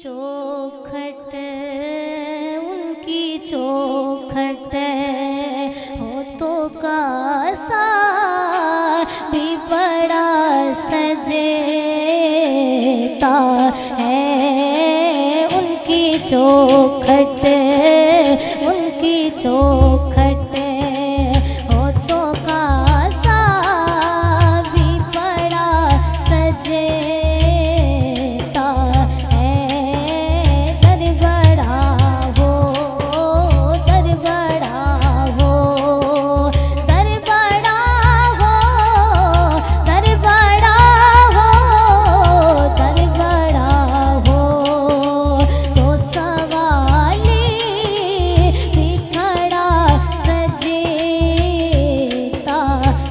चौखट उनकी चौखट हो तो कासा भी बड़ा सजेता है। उनकी चौखट उनकी चौखट हो तो कासा भी बड़ा सजेता है। दर बड़ा हो दर बड़ा हो दर बड़ा हो दर बड़ा हो दर बड़ा हो तो सवाली भी खड़ा सजेता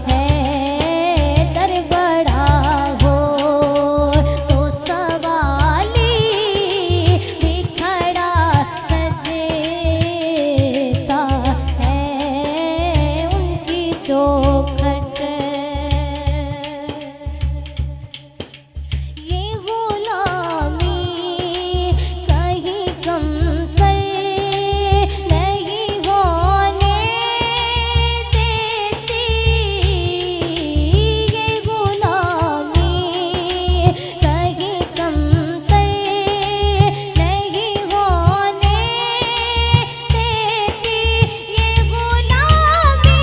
है। दर बड़ा हो तो सवाली भी खड़ा सजेता है। उनकी चौखट ये गुलामी कहीं कम कर नहीं होने देती। ये गुलामी कहीं कम कर नहीं होने देती। ये गुलामी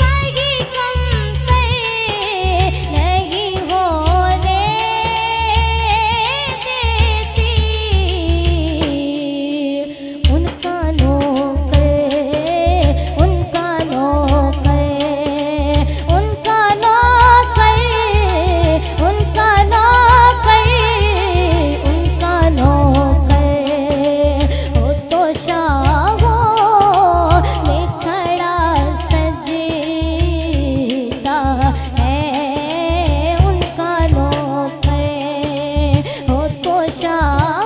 कहीं कम कर नहीं होने देती। उनका नौकर उनका नौकर उनका नौकर उनका नौकर उनका नौकर हो तो शाहों में खड़ा सजदा है। उनका नौकर हो तो शाह